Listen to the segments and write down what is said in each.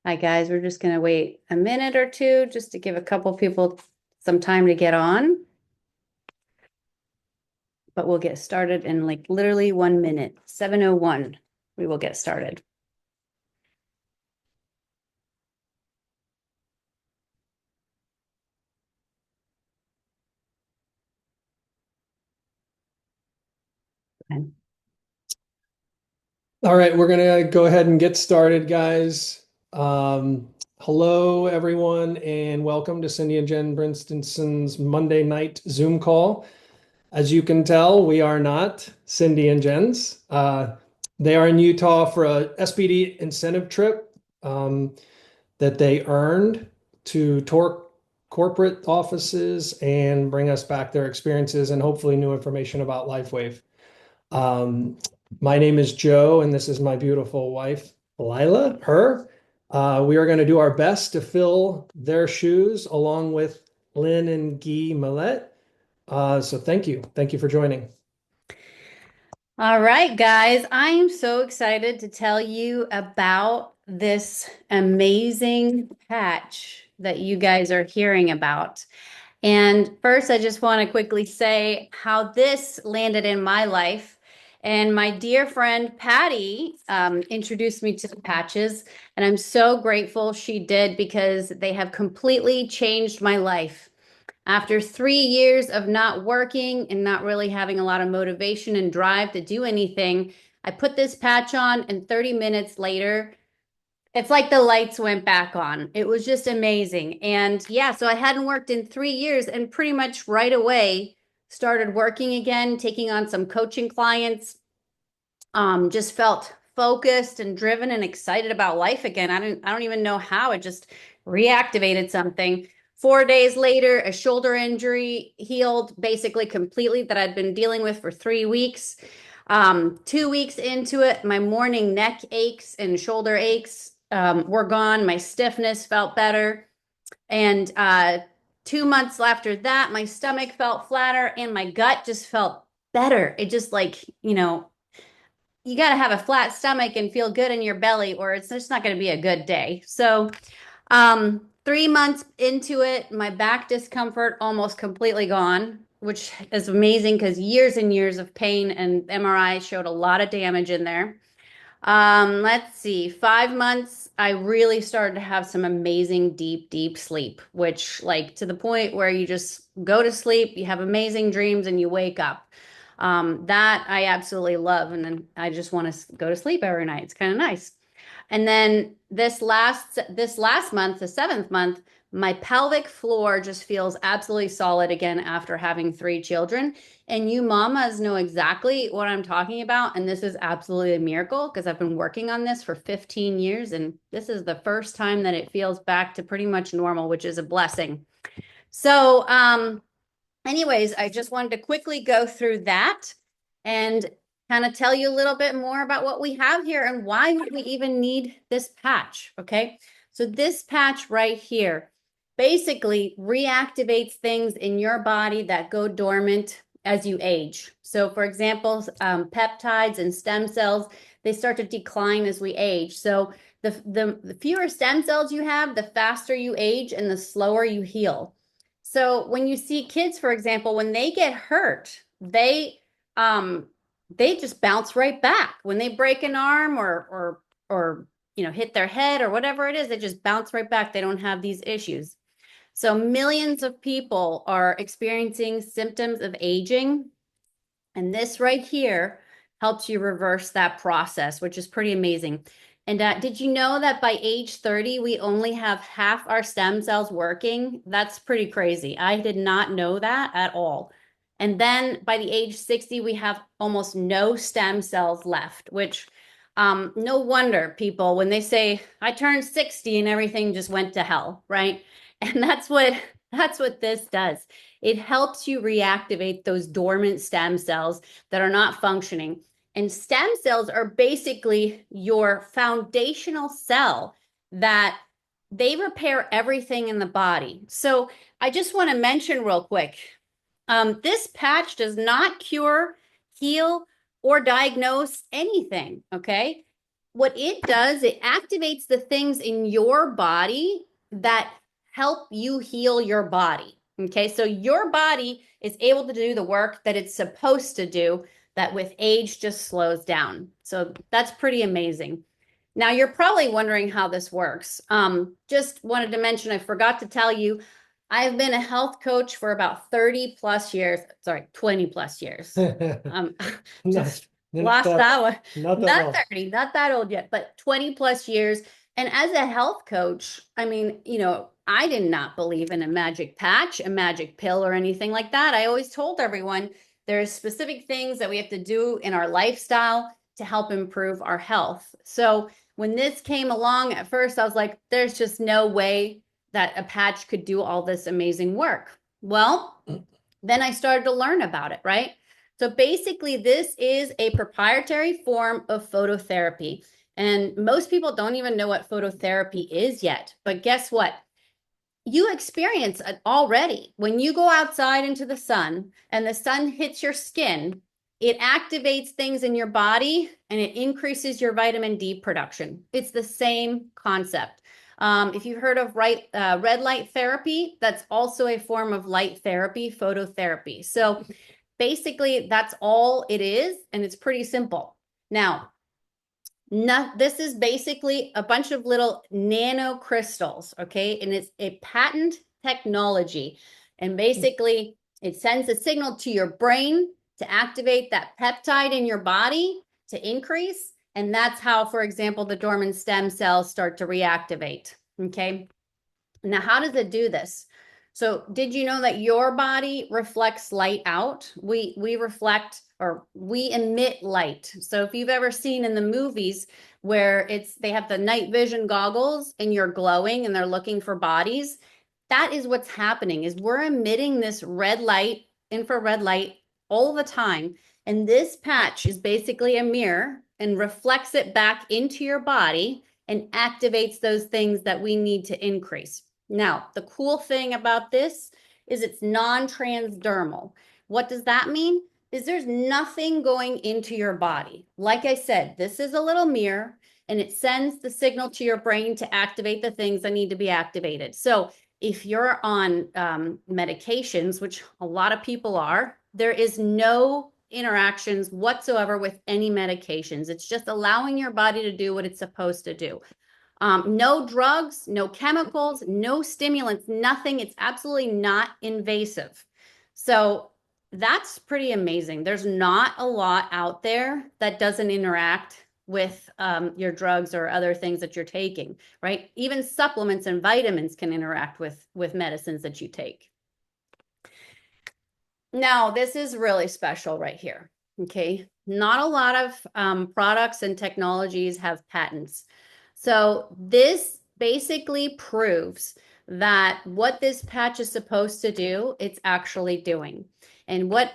Hi, guys. We're just going to wait a minute or two just to give a couple people some time to get on. But we'll get started in like literally 1 minute. 7:01, we will get started. Okay. All right, we're going to go ahead and get started, guys. Hello, everyone, and welcome to Cindy and Jen Brinsonson's Monday night Zoom call. As you can tell, we are not Cindy and Jen's. They are in Utah for a SPD incentive trip that they earned to tour corporate offices and bring us back their experiences and hopefully new information about LifeWave. Um, my name is Joe, and this is my beautiful wife, Lila, her. We are going to do our best to fill their shoes along with Lynn and Guy Millet. So thank you. Thank you for joining. All right, guys. I am so excited to tell you about this amazing patch that you guys are hearing about. And first, I just want to quickly say how this landed in my life. And my dear friend Patty introduced me to the patches, and I'm so grateful she did because they have completely changed my life. After 3 years of not working and not really having a lot of motivation and drive to do anything, I put this patch on, and 30 minutes later, it's like the lights went back on. It was just amazing. And yeah, so I hadn't worked in 3 years and pretty much right away started working again, taking on some coaching clients. Just felt focused and driven and excited about life again. I don't even know how. It just reactivated something. 4 days later, a shoulder injury healed basically completely that I'd been dealing with for 3 weeks. 2 weeks into it, my morning neck aches and shoulder aches were gone. My stiffness felt better. And 2 months after that, my stomach felt flatter and my gut just felt better. It just like, you got to have a flat stomach and feel good in your belly, or it's just not going to be a good day. So, 3 months into it, my back discomfort almost completely gone, which is amazing because years and years of pain and MRI showed a lot of damage in there. Let's see, 5 months, I really started to have some amazing deep, deep sleep, which like to the point where you just go to sleep, you have amazing dreams, and you wake up. That I absolutely love. And then I just want to go to sleep every night. It's kind of nice. And then this last month, the seventh month, my pelvic floor just feels absolutely solid again after having 3 children. And you mamas know exactly what I'm talking about. And this is absolutely a miracle because I've been working on this for 15 years. And this is the first time that it feels back to pretty much normal, which is a blessing. So, anyways, I just wanted to quickly go through that and kind of tell you a little bit more about what we have here and why would we even need this patch, okay? So this patch right here basically reactivates things in your body that go dormant as you age. So for example, peptides and stem cells, they start to decline as we age. So the fewer stem cells you have, the faster you age and the slower you heal. So when you see kids, for example, when they get hurt, um they just bounce right back. When they break an arm or hit their head or whatever it is, they just bounce right back. They don't have these issues. So millions of people are experiencing symptoms of aging, and this right here helps you reverse that process, which is pretty amazing. And did you know that by age 30, we only have half our stem cells working? That's pretty crazy. I did not know that at all. And then by the age 60, we have almost no stem cells left, which no wonder people, when they say, I turned 60 and everything just went to hell, right? And that's what this does. It helps you reactivate those dormant stem cells that are not functioning. And stem cells are basically your foundational cell that they repair everything in the body. So I just want to mention real quick, this patch does not cure, heal, or diagnose anything, okay? what it does, it activates the things in your body that help you heal your body. Okay, so your body is able to do the work that it's supposed to do, that with age just slows down. So that's pretty amazing. Now, you're probably wondering how this works. Just wanted to mention, I forgot to tell you, I've been a health coach for about 30 plus years. Sorry, 20 plus years. Not, Just not lost that, that one. not that Not long. 30, not that old yet, but 20 plus years. And as a health coach, I mean, I did not believe in a magic patch, a magic pill, or anything like that. I always told everyone there's specific things that we have to do in our lifestyle to help improve our health. So when this came along, at first I was like, there's just no way that a patch could do all this amazing work. Well, then I started to learn about it, right? So basically, this is a proprietary form of phototherapy. And most people don't even know what phototherapy is yet. But guess what? You experience it already. When you go outside into the sun and the sun hits your skin, it activates things in your body and it increases your vitamin D production. It's the same concept. If you've heard of red light therapy, that's also a form of light therapy, phototherapy. So basically, that's all it is, and it's pretty simple. Now, this is basically a bunch of little nanocrystals, okay? And it's a patent technology. And basically, it sends a signal to your brain to activate that peptide in your body to increase. And that's how, for example, the dormant stem cells start to reactivate, okay? Now, how does it do this? So, did you know that your body reflects light out? We reflect, or we emit light. So, if you've ever seen in the movies where they have the night vision goggles and you're glowing and they're looking for bodies, that is what's happening. Is we're emitting this red light, infrared light all the time, and this patch is basically a mirror and reflects it back into your body and activates those things that we need to increase. Now, the cool thing about this is it's non-transdermal. What does that mean? Is there's nothing going into your body. Like I said, this is a little mirror and it sends the signal to your brain to activate the things that need to be activated. So if you're on medications, which a lot of people are, there is no interactions whatsoever with any medications. It's just allowing your body to do what it's supposed to do. No drugs, no chemicals, no stimulants, nothing. It's absolutely not invasive. So that's pretty amazing. There's not a lot out there that doesn't interact with your drugs or other things that you're taking, right? Even supplements and vitamins can interact with medicines that you take. Now, this is really special right here, okay? Not a lot of products and technologies have patents. So this basically proves that what this patch is supposed to do, it's actually doing. And what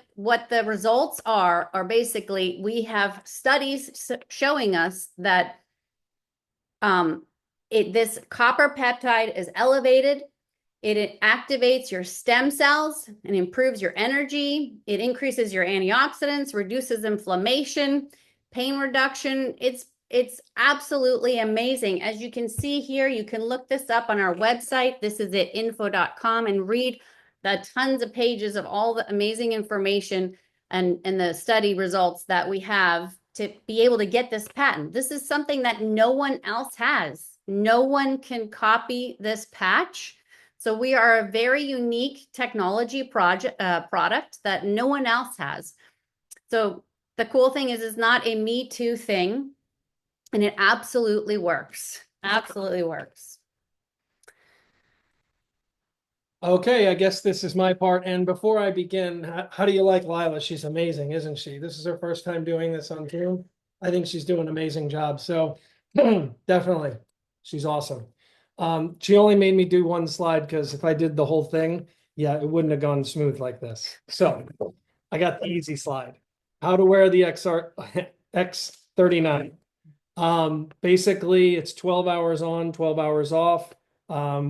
the results are basically, we have studies showing us that this copper peptide is elevated. It activates your stem cells and improves your energy. It increases your antioxidants, reduces inflammation, pain reduction. It's absolutely amazing. As you can see here, you can look this up on our website. This is at info.com and read the tons of pages of all the amazing information and the study results that we have to be able to get this patent. This is something that no one else has. No one can copy this patch. So we are a very unique technology product that no one else has. So the cool thing is it's not a Me Too thing, and it absolutely works. Absolutely works. Okay, I guess this is my part. And before I begin, how do you like Lila? She's amazing, isn't she? This is her first time doing this on Zoom. I think she's doing an amazing job. So definitely, she's awesome. She only made me do one slide because if I did the whole thing, yeah, it wouldn't have gone smooth like this. So I got the easy slide. How to wear the X39. Basically, it's 12 hours on, 12 hours off.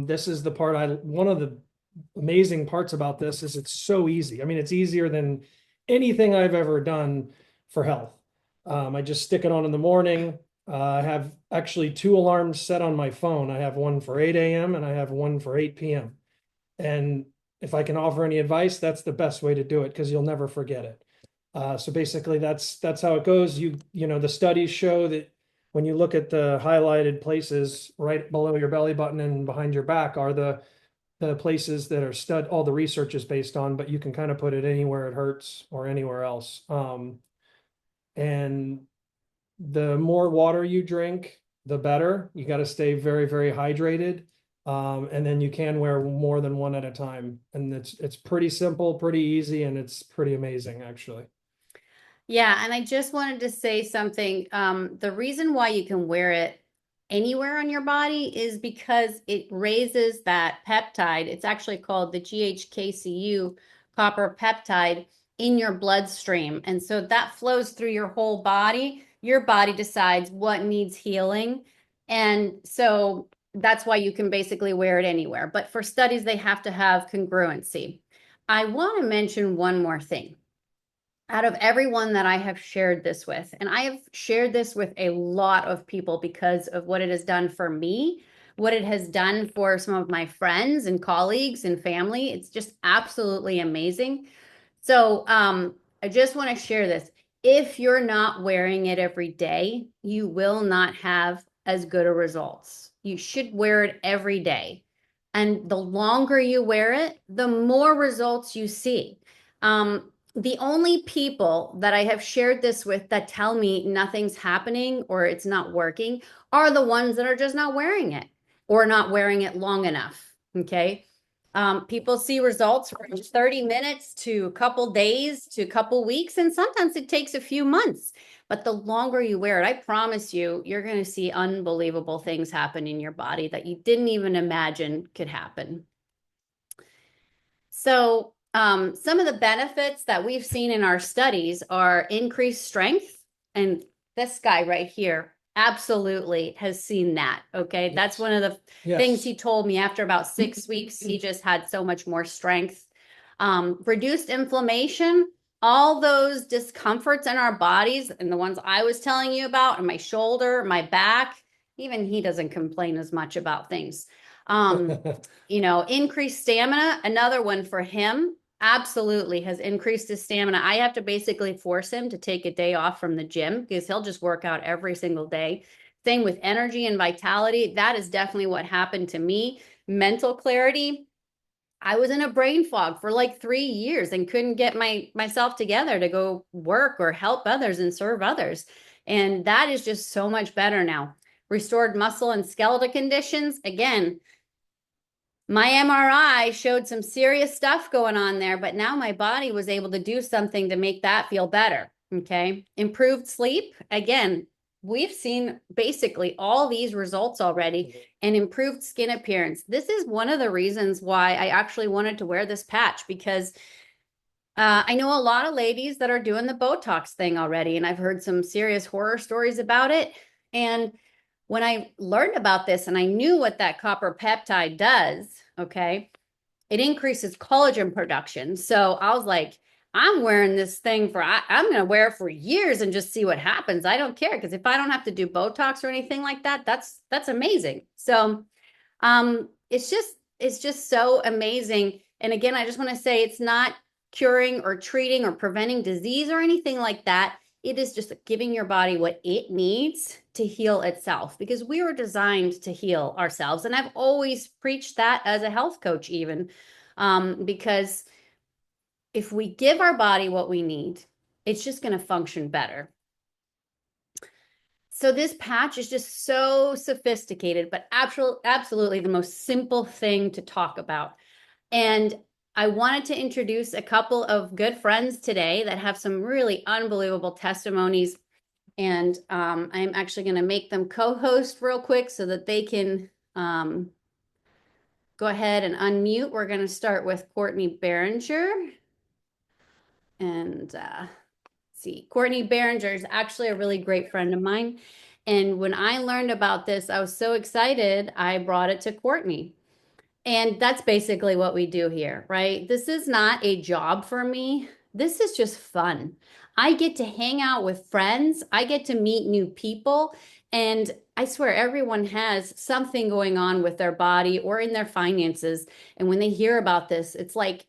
This is the part one of the amazing parts about this is it's so easy. I mean, it's easier than anything I've ever done for health. I just stick it on in the morning. I have actually two alarms set on my phone. I have one for 8 a.m. and I have one for 8 p.m. And if I can offer any advice, that's the best way to do it because you'll never forget it. So basically, that's how it goes. The studies show that when you look at the highlighted places right below your belly button and behind your back are the places that all the research is based on, but you can kind of put it anywhere it hurts or anywhere else. And the more water you drink, the better. You got to stay very, very hydrated. And then you can wear more than one at a time. And it's pretty simple, pretty easy, and it's pretty amazing, actually. Yeah, and I just wanted to say something. The reason why you can wear it anywhere on your body is because it raises that peptide. It's actually called the GHKCU copper peptide in your bloodstream. And so that flows through your whole body. Your body decides what needs healing. And so that's why you can basically wear it anywhere. But for studies, they have to have congruency. I want to mention one more thing out of everyone that I have shared this with, and I have shared this with a lot of people because of what it has done for me, what it has done for some of my friends and colleagues and family. It's just absolutely amazing. So I just want to share this. If you're not wearing it every day, you will not have as good a results. You should wear it every day. And the longer you wear it, the more results you see. The only people that I have shared this with that tell me nothing's happening or it's not working are the ones that are just not wearing it or not wearing it long enough. Okay. People see results from 30 minutes to a couple days to a couple weeks, and sometimes it takes a few months. But the longer you wear it, I promise you, you're going to see unbelievable things happen in your body that you didn't even imagine could happen. So, some of the benefits that we've seen in our studies are increased strength. And this guy right here absolutely has seen that. Okay. That's one of the things Yes. he told me after about 6 weeks. He just had so much more strength. Reduced inflammation, all those discomforts in our bodies, and the ones I was telling you about, and my shoulder, my back, even he doesn't complain as much about things. Um, increased stamina, another one for him, absolutely has increased his stamina. I have to basically force him to take a day off from the gym because he'll just work out every single day. Same with energy and vitality. That is definitely what happened to me. Mental clarity. I was in a brain fog for like 3 years and couldn't get myself together to go work or help others and serve others. And that is just so much better now. Restored muscle and skeletal conditions. Again, my MRI showed some serious stuff going on there, but now my body was able to do something to make that feel better. Okay. Improved sleep. Again, we've seen basically all these results already and improved skin appearance. This is one of the reasons why I actually wanted to wear this patch because I know a lot of ladies that are doing the Botox thing already, and I've heard some serious horror stories about it. And when I learned about this and I knew what that copper peptide does, okay, it increases collagen production. So I was like, I'm wearing this thing I'm going to wear it for years and just see what happens. I don't care because if I don't have to do Botox or anything like that, that's amazing. So it's just so amazing. And again, I just want to say it's not curing or treating or preventing disease or anything like that. It is just giving your body what it needs to heal itself because we were designed to heal ourselves. And I've always preached that as a health coach, even because if we give our body what we need, it's just going to function better. So this patch is just so sophisticated, but absolutely the most simple thing to talk about. And I wanted to introduce a couple of good friends today that have some really unbelievable testimonies. And I'm actually going to make them co-host real quick so that they can go ahead and unmute. We're going to start with Courtney Behringer. And see, Courtney Behringer is actually a really great friend of mine. And when I learned about this, I was so excited, I brought it to Courtney. And that's basically what we do here, right? This is not a job for me. This is just fun. I get to hang out with friends. I get to meet new people. And I swear everyone has something going on with their body or in their finances. And when they hear about this, it's like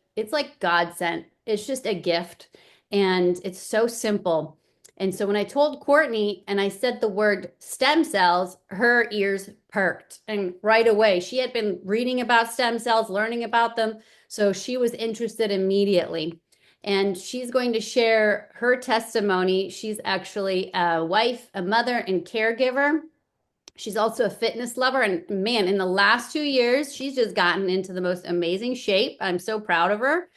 God sent. It's just a gift. And it's so simple. And so when I told Courtney and I said the word stem cells, her ears perked. And right away, she had been reading about stem cells, learning about them. So she was interested immediately. And she's going to share her testimony. She's actually a wife, a mother, and caregiver. She's also a fitness lover. And man, in the last 2 years, she's just gotten into the most amazing shape. I'm so proud of her.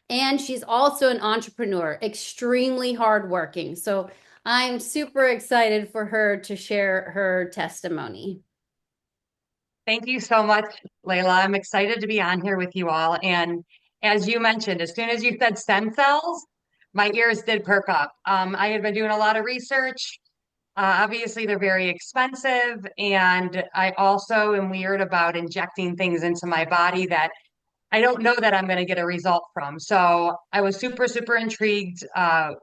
And she's also an entrepreneur, extremely hardworking. So I'm super excited for her to share her testimony. Thank you so much, Layla. I'm excited to be on here with you all. And as you mentioned, as soon as you said stem cells, my ears did perk up. I had been doing a lot of research. Obviously, they're very expensive. And I also am weird about injecting things into my body that I don't know that I'm going to get a result from. So I was super, super intrigued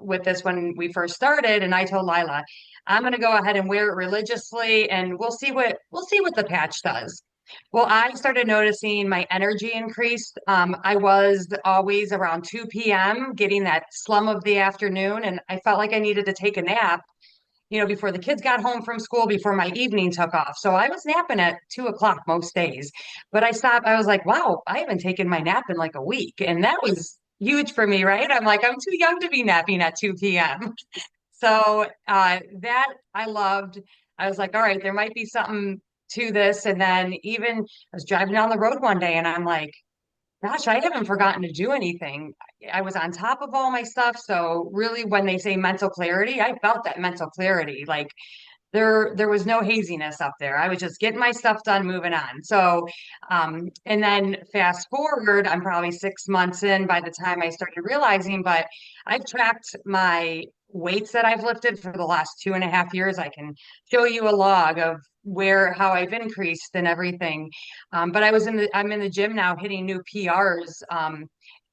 with this when we first started, and I told Lila, I'm going to go ahead and wear it religiously, and we'll see what the patch does. Well, I started noticing my energy increased. I was always around 2 p.m. getting that slum of the afternoon, and I felt like I needed to take a nap before the kids got home from school, before my evening took off. So I was napping at 2 o'clock most days. But I stopped, I was like, wow, I haven't taken my nap in like a week. And that was huge for me, right? I'm like, I'm too young to be napping at 2 p.m. So that I loved. I was like, all right, there might be something to this. And then even I was driving down the road one day and I'm like, gosh, I haven't forgotten to do anything. I was on top of all my stuff. So really, when they say mental clarity, I felt that mental clarity. Like there was no haziness up there. I was just getting my stuff done, moving on. So and then fast forward, I'm probably 6 months in by the time I started realizing, but I've tracked my weights that I've lifted for the last 2.5 years. I can show you a log of how I've increased and everything. But I'm in the gym now hitting new PRs.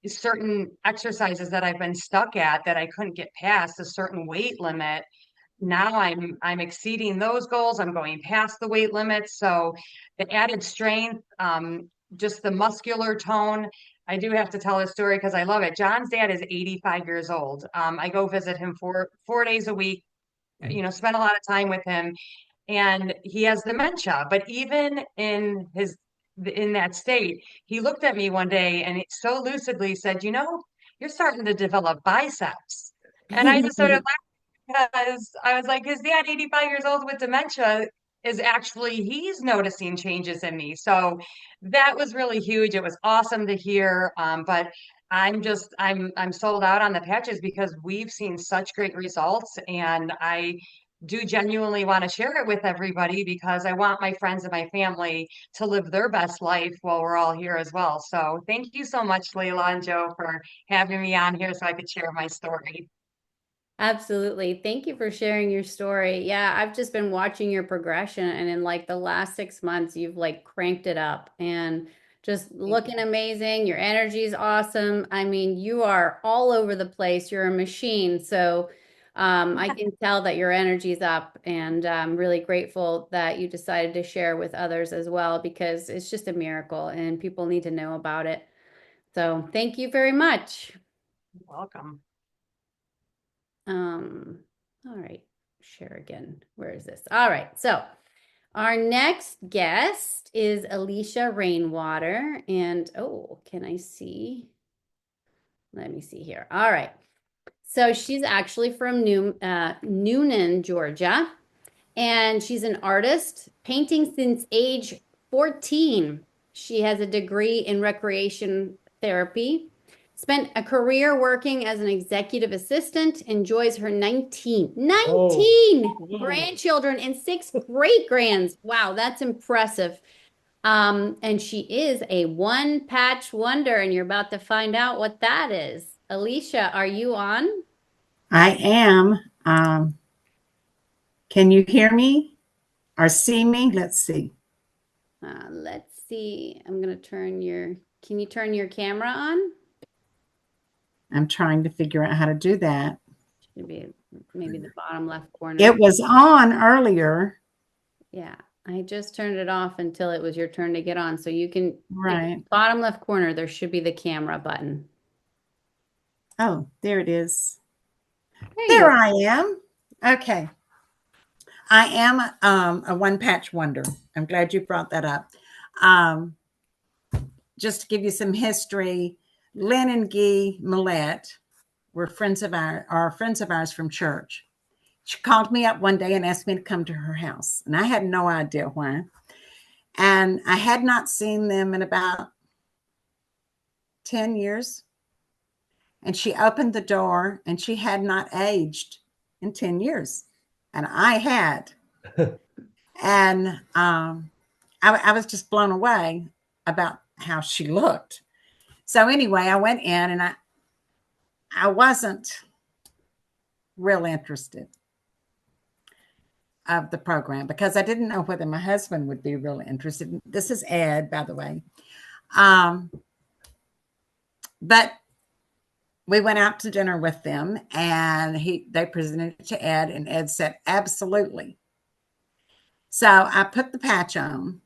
Certain exercises that I've been stuck at that I couldn't get past a certain weight limit, now I'm exceeding those goals. I'm going past the weight limit. So the added strength, just the muscular tone. I do have to tell a story because I love it. John's dad is 85 years old. I go visit him 4 days a week, spend a lot of time with him, and he has dementia. But even in that state, he looked at me one day and so lucidly said, you're starting to develop biceps. And I just sort of, because I was like, his dad, 85 years old with dementia, is actually he's noticing changes in me. So that was really huge. It was awesome to hear. But I'm sold out on the patches because we've seen such great results, and I do genuinely want to share it with everybody because I want my friends and my family to live their best life while we're all here as well. So thank you so much, Layla and Joe, for having me on here so I could share my story. Absolutely. Thank you for sharing your story. Yeah, I've just been watching your progression, and in like the last 6 months, you've like cranked it up and just Thank looking you. amazing. Your energy is awesome. I mean, you are all over the place. You're a machine. So I can tell that your energy's up, and I'm really grateful that you decided to share with others as well because it's just a miracle and people need to know about it. So thank you very much. Welcome. Um, all right, share again. Where is this? All right, so our next guest is Alicia Rainwater. And oh, can I see? Let me see here. All right. So she's actually from Noonan, Georgia, and she's an artist, painting since age 14. She has a degree in recreation therapy, spent a career working as an executive assistant, enjoys her 19, Oh, 19 whoa. grandchildren and six great grands. Wow, that's impressive. And she is a one patch wonder, and you're about to find out what that is. Alicia, are you on? I am. Can you hear me or see me? Let's see. Let's see. I'm gonna can you turn your camera on? I'm trying to figure out how to do that. Should be maybe the bottom left corner. It was on earlier. Yeah, I just turned it off until it was your turn to get on. So you can, Right. bottom left corner, there should be the camera button. Oh, there it is. There you There go. I am. Okay. I am a one patch wonder. I'm glad you brought that up. Um, just to give you some history, Lynn and Guy Millette were friends of ours from church. She called me up one day and asked me to come to her house, and I had no idea why. And I had not seen them in about 10 years. And she opened the door, and she had not aged in 10 years. And I had. And I was just blown away about how she looked. So anyway, I went in, and I wasn't real interested of the program because I didn't know whether my husband would be really interested. This is Ed, by the way. But we went out to dinner with them, and they presented it to Ed, and Ed said, absolutely. So I put the patch on,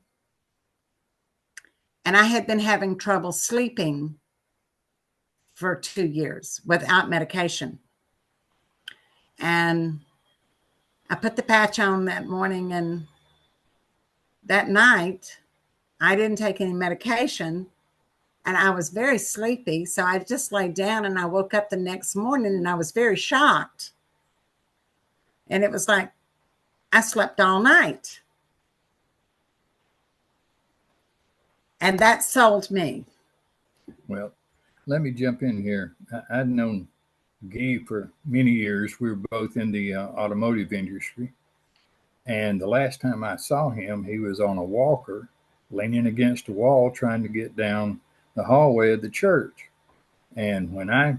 and I had been having trouble sleeping for 2 years without medication. And I put the patch on that morning, and that night I didn't take any medication, and I was very sleepy. So I just laid down, and I woke up the next morning, and I was very shocked. And it was like I slept all night. And that sold me. Well, let me jump in here. I'd known Guy for many years. We were both in the automotive industry. And the last time I saw him, he was on a walker, leaning against a wall, trying to get down the hallway of the church. And when I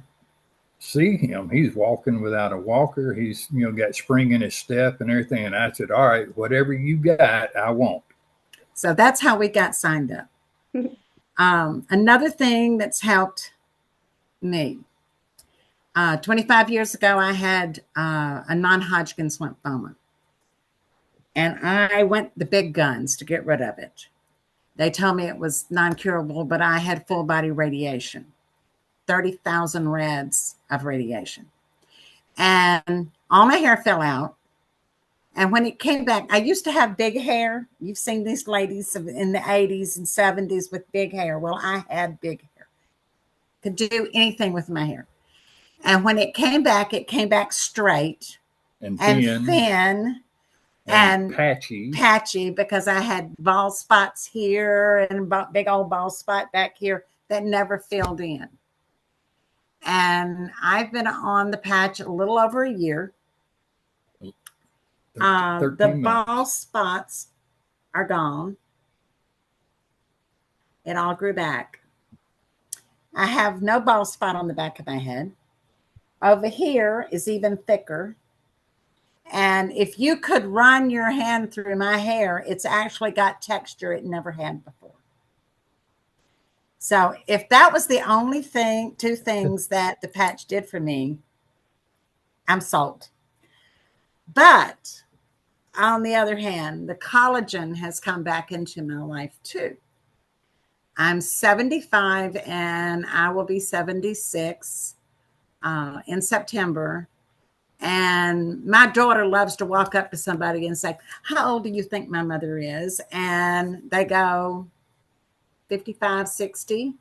see him, he's walking without a walker. He's, got spring in his step and everything. And I said, all right, whatever you got, I want. So that's how we got signed up. Another thing that's helped me, 25 years ago, I had a non-Hodgkin's lymphoma. And I went the big guns to get rid of it. They told me it was non-curable, but I had full body radiation, 30,000 rads of radiation. And all my hair fell out. And when it came back, I used to have big hair. You've seen these ladies in the 80s and 70s with big hair. Well, I had big hair. Could do anything with my hair. And when it came back straight And thin and patchy because I had bald spots here and big old bald spot back here that never filled in. And I've been on the patch a little over a year. The bald spots are gone. It all grew back. I have no bald spot on the back of my head. Over here is even thicker. And if you could run your hand through my hair, it's actually got texture it never had before. So if that was the only two things that the patch did for me, I'm sold. But on the other hand, the collagen has come back into my life too. I'm 75 and I will be 76 in September. And my daughter loves to walk up to somebody and say, how old do you think my mother is? And they go 55, 60.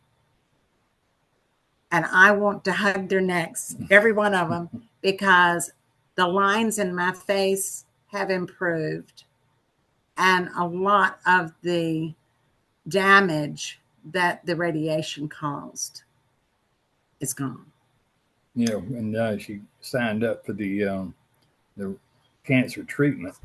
And I want to hug their necks, every one of them, because the lines in my face have improved. And a lot of the damage that the radiation caused is gone. Yeah, and she signed up for the cancer treatment.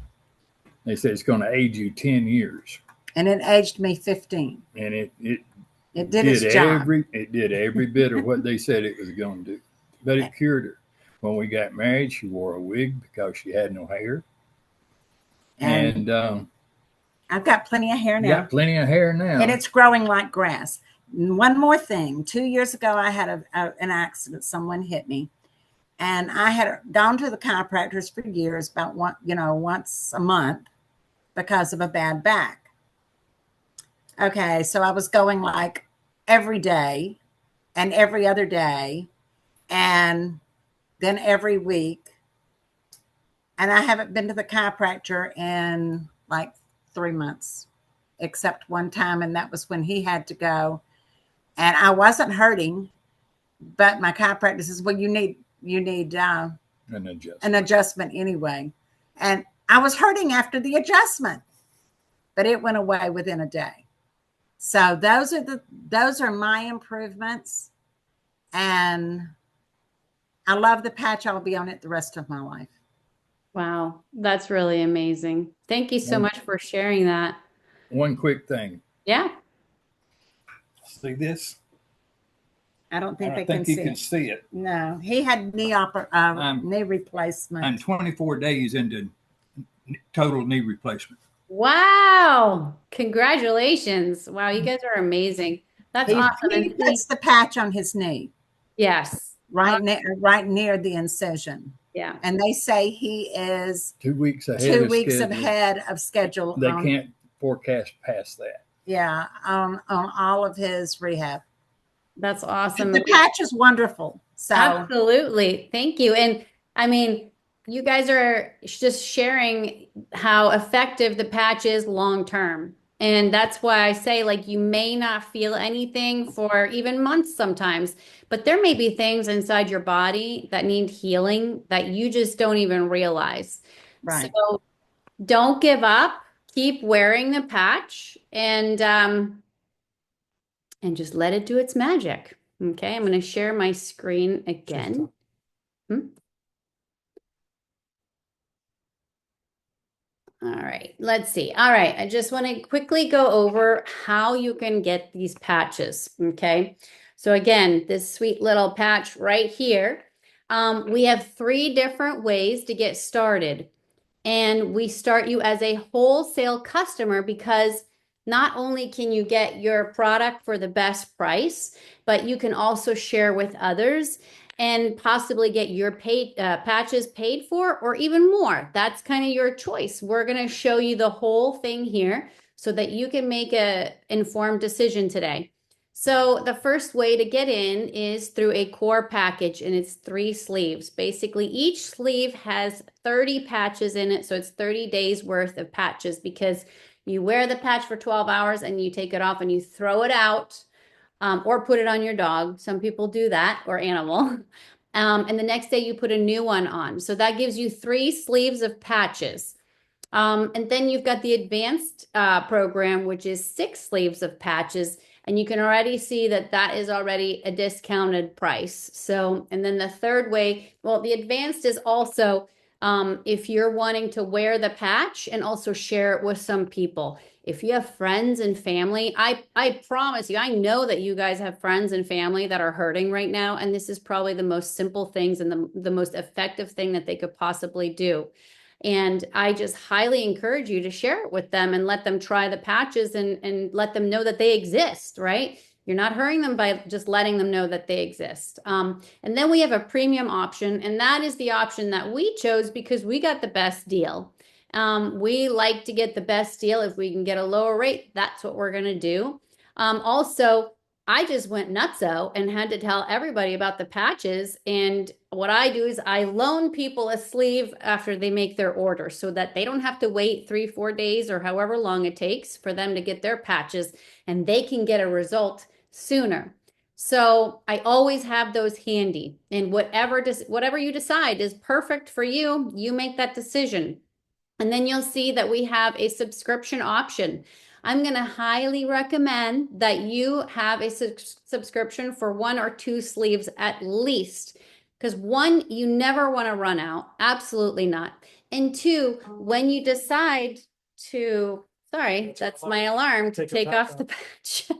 They said it's going to age you 10 years. And it aged me 15. And it did its job. It did every bit of what they said it was going to do. But it cured her. When we got married, she wore a wig because she had no hair. And I've got plenty of hair now. Got plenty of hair now. And it's growing like grass. One more thing. 2 years ago, I had an accident. Someone hit me. And I had gone to the chiropractors for years, about once a month. because of a bad back. Okay, so I was going like every day and every other day and then every week. And I haven't been to the chiropractor in like 3 months, except one time, and that was when he had to go. And I wasn't hurting, but my chiropractor says, "Well, you need an adjustment anyway." And I was hurting after the adjustment, but it went away within a day. So those are my improvements, and I love the patch. I'll be on it the rest of my life. Wow, that's really amazing. Thank you so much for sharing that. One quick thing. Yeah. See this? I don't think I think you can see it. No, he had knee replacement. I'm 24 days into total knee replacement. Wow. Congratulations. Wow, you guys are amazing. That's awesome. He puts the patch on his knee. Yes. Right near the incision. Yeah. And they say he is 2 weeks ahead. 2 weeks ahead of schedule. They can't forecast past that. Yeah, on all of his rehab. That's awesome. The patch is wonderful. So absolutely. Thank you. And I mean, you guys are just sharing how effective the patch is long term. And that's why I say, like, you may not feel anything for even months sometimes, but there may be things inside your body that need healing that you just don't even realize. Right. So don't give up. Keep wearing the patch and just let it do its magic. Okay, I'm going to share my screen again. All right, let's see. All right, I just want to quickly go over how you can get these patches, okay? So again, this sweet little patch right here, we have 3 different ways to get started. And we start you as a wholesale customer because not only can you get your product for the best price, but you can also share with others and possibly get your patches paid for or even more. That's kind of your choice. We're going to show you the whole thing here so that you can make an informed decision today. So the first way to get in is through a core package, and it's 3 sleeves. Basically, each sleeve has 30 patches in it, so it's 30 days worth of patches because you wear the patch for 12 hours and you take it off and you throw it out or put it on your dog. Some people do that, or animal. And the next day you put a new one on. So that gives you 3 sleeves of patches. And then you've got the advanced program, which is 6 sleeves of patches. And you can already see that that is already a discounted price. So, and then the third way, well, the advanced is also if you're wanting to wear the patch and also share it with some people. If you have friends and family, I promise you, I know that you guys have friends and family that are hurting right now. And this is probably the most simple things and the most effective thing that they could possibly do. And I just highly encourage you to share it with them and let them try the patches and let them know that they exist, right? You're not hurting them by just letting them know that they exist. And then we have a premium option, and that is the option that we chose because we got the best deal. We like to get the best deal. If we can get a lower rate, that's what we're going to do. Also, I just went nutso and had to tell everybody about the patches. And what I do is I loan people a sleeve after they make their order so that they don't have to wait 3-4 days or however long it takes for them to get their patches, and they can get a result sooner. So I always have those handy, and whatever you decide is perfect for you, you make that decision. And then you'll see that we have a subscription option. I'm going to highly recommend that you have a subscription for 1 or 2 sleeves at least. Because 1, you never want to run out. Absolutely not. And 2, when you decide to, sorry, that's my alarm to take off the patch.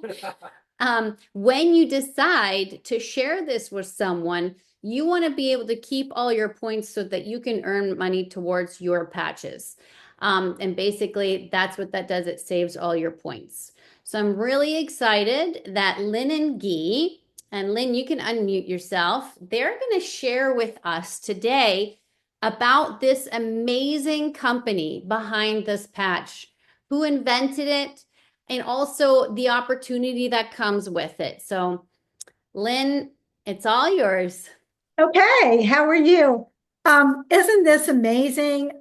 When you decide to share this with someone, you want to be able to keep all your points so that you can earn money towards your patches. And basically, that's what that does. It saves all your points. So I'm really excited that Lynn and Guy, and Lynn, you can unmute yourself. They're going to share with us today about this amazing company behind this patch, who invented it, and also the opportunity that comes with it. So, Lynn, it's all yours. Okay, how are you? Isn't this amazing?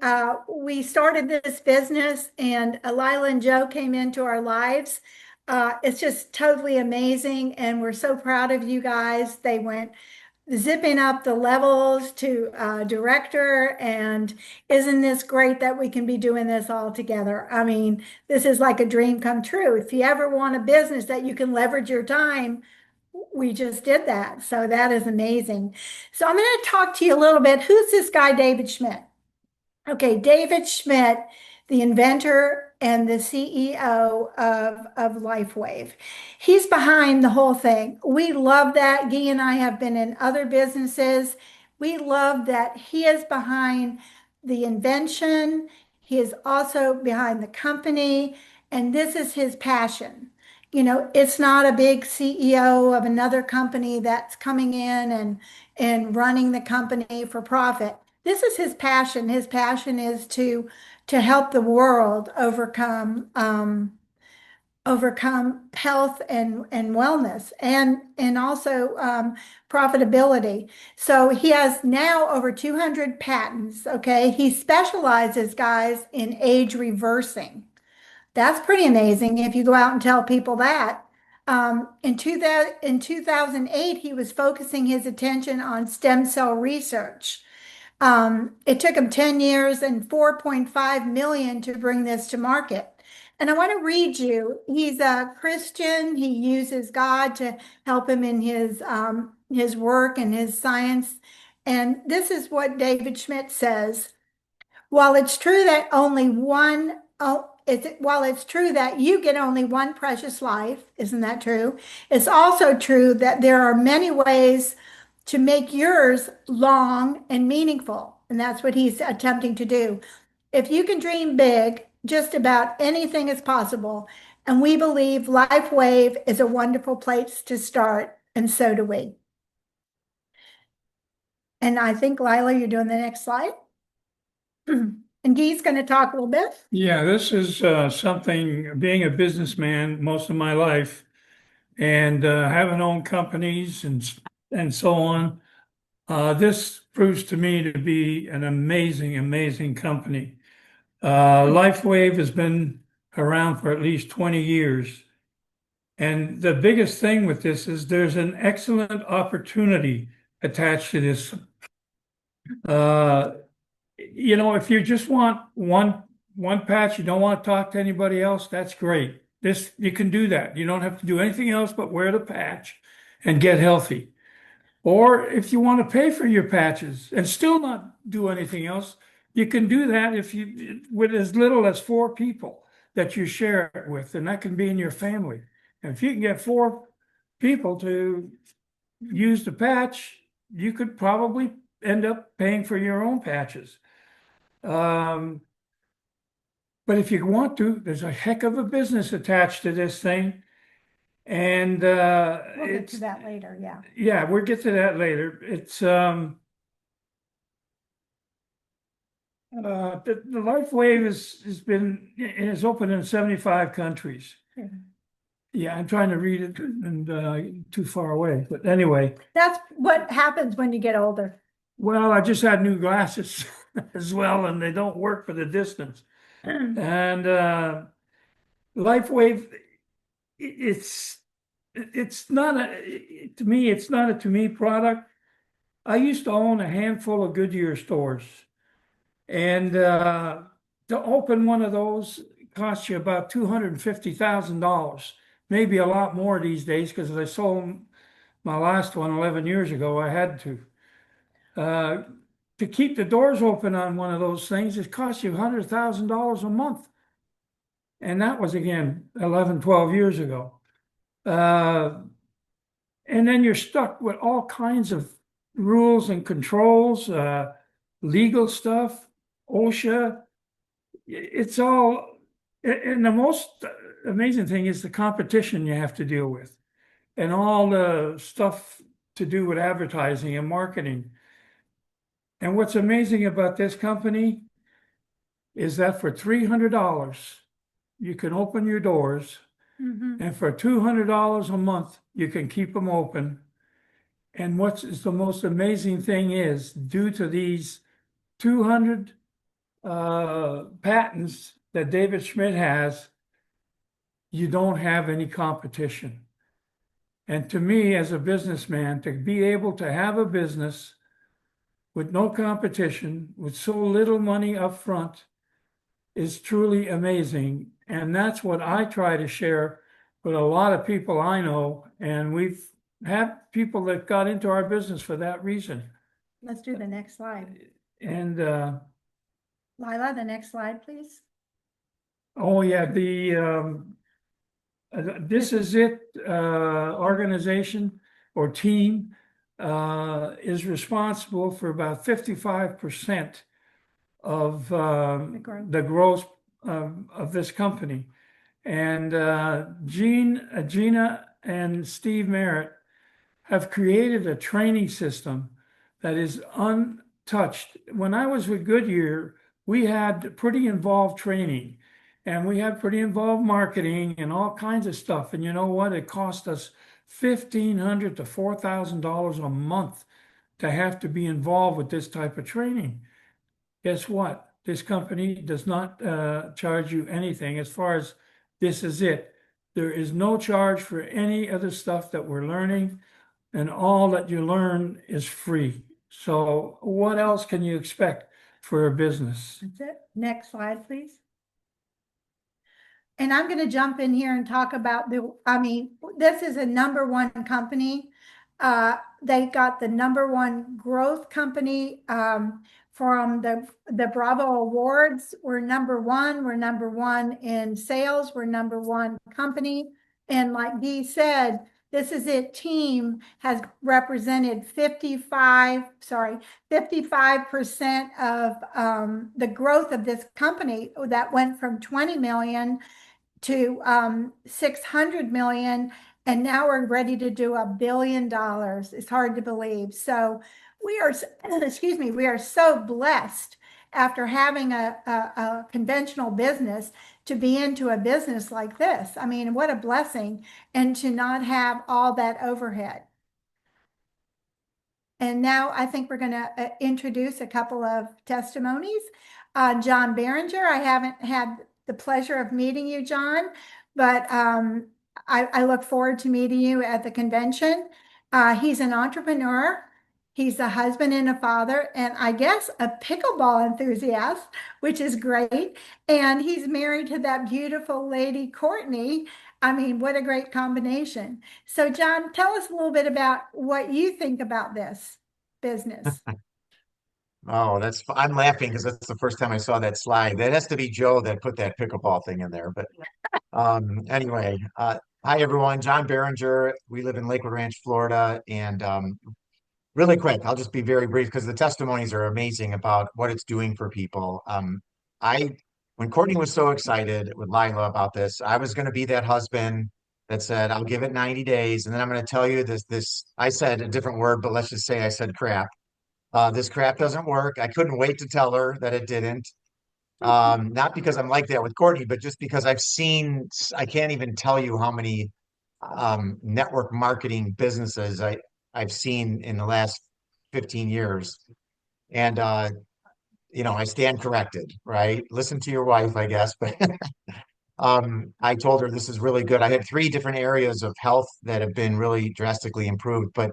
We started this business and Lila and Joe came into our lives. It's just totally amazing, and we're so proud of you guys. They went zipping up the levels to director, and isn't this great that we can be doing this all together? I mean, this is like a dream come true. If you ever want a business that you can leverage your time, we just did that. So that is amazing. So I'm going to talk to you a little bit. Who's this guy, David Schmidt? Okay, David Schmidt, the inventor and the CEO of LifeWave. He's behind the whole thing. We love that. Guy and I have been in other businesses. We love that he is behind the invention. He is also behind the company, and this is his passion. You know, it's not a big CEO of another company that's coming in and running the company for profit. This is his passion. His passion is to help the world overcome health and wellness and also profitability. So he has now over 200 patents. Okay, he specializes, guys, in age reversing. That's pretty amazing if you go out and tell people that. In 2008, he was focusing his attention on stem cell research. It took him 10 years and 4.5 million to bring this to market. And I want to read you. He's a Christian. He uses God to help him in his work and his science. And this is what David Schmidt says. While it's true that while it's true that you get only one precious life, isn't that true? It's also true that there are many ways to make yours long and meaningful. And that's what he's attempting to do. If you can dream big, just about anything is possible. And we believe LifeWave is a wonderful place to start, and so do we. And I think, Lila, you're doing the next slide. And Guy's going to talk a little bit. Yeah, this is something, being a businessman most of my life and having owned companies and so on. This proves to me to be an amazing, amazing company. LifeWave has been around for at least 20 years. And the biggest thing with this is there's an excellent opportunity attached to this. You know, if you just want one patch, you don't want to talk to anybody else, that's great. This, you can do that. You don't have to do anything else but wear the patch and get healthy. Or if you want to pay for your patches and still not do anything else, you can do that if you with as little as 4 people that you share it with, and that can be in your family. And if you can get 4 people to use the patch, you could probably end up paying for your own patches. But if you want to, there's a heck of a business attached to this thing. And We'll get to that later, yeah. Yeah, we'll get to that later. It's the LifeWave is open in 75 countries. Yeah, I'm trying to read it and too far away. But anyway. That's what happens when you get older. Well, I just had new glasses as well, and they don't work for the distance. And LifeWave, it's not to me, it's not a to me product. I used to own a handful of Goodyear stores, and to open one of those costs you about $250,000, maybe a lot more these days, because I sold my last one 11 years ago. I had to. To keep the doors open on one of those things, it costs you $100,000 a month. And that was, again, 11, 12 years ago. And then you're stuck with all kinds of rules and controls, legal stuff, OSHA. It's all, and the most amazing thing is the competition you have to deal with and all the stuff to do with advertising and marketing. And what's amazing about this company is that for $300, you can open your doors, and for $200 a month, you can keep them open. And what's the most amazing thing is, due to these 200 patents that David Schmidt has, you don't have any competition. And to me, as a businessman, to be able to have a business with no competition, with so little money up front, is truly amazing. And that's what I try to share with a lot of people I know. And we've had people that got into our business for that reason. Let's do the next slide. And Lila, the next slide, please. oh yeah, the This Is It organization or team is responsible for about 55% of the growth of this company. And Gina and Steve Merritt have created a training system that is untouched. When I was with Goodyear, we had pretty involved training, and we had pretty involved marketing and all kinds of stuff. And you know what? It cost us $1,500 to $4,000 a month to have to be involved with this type of training. Guess what? This company does not charge you anything as far as This Is It. There is no charge for any other stuff that we're learning, and all that you learn is free. So what else can you expect for a business? That's it. Next slide, please. And I'm going to jump in here and talk about this is a #1 company. They got the #1 growth company from the Bravo Awards. We're #1. We're #1 in sales. We're #1 company. And like Dee said, This Is It team has represented 55% of the growth of this company that went from 20 million to 600 million, and now we're ready to do $1 billion. It's hard to believe. So we are, excuse me, we are so blessed after having a conventional business to be into a business like this. I mean, what a blessing, and to not have all that overhead. And now I think we're going to introduce a couple of testimonies. John Behringer, I haven't had the pleasure of meeting you, John, but I look forward to meeting you at the convention. He's an entrepreneur. He's a husband and a father, and I guess a pickleball enthusiast, which is great. And he's married to that beautiful lady, Courtney. I mean, what a great combination. So, John, tell us a little bit about what you think about this business. Oh, I'm laughing because that's the first time I saw that slide. That has to be Joe that put that pickleball thing in there. But anyway, hi everyone, John Behringer. We live in Lakewood Ranch, Florida, and really quick, I'll just be very brief because the testimonies are amazing about what it's doing for people. When Courtney was so excited with Lila about this, I was going to be that husband that said, I'll give it 90 days, and then I'm going to tell you this. I said a different word, but let's just say I said crap. This crap doesn't work. I couldn't wait to tell her that it didn't. Not because I'm like that with Courtney, but just because I can't even tell you how many network marketing businesses I've seen in the last 15 years. And, I stand corrected, right? Listen to your wife, I guess. But I told her this is really good. I had 3 different areas of health that have been really drastically improved. But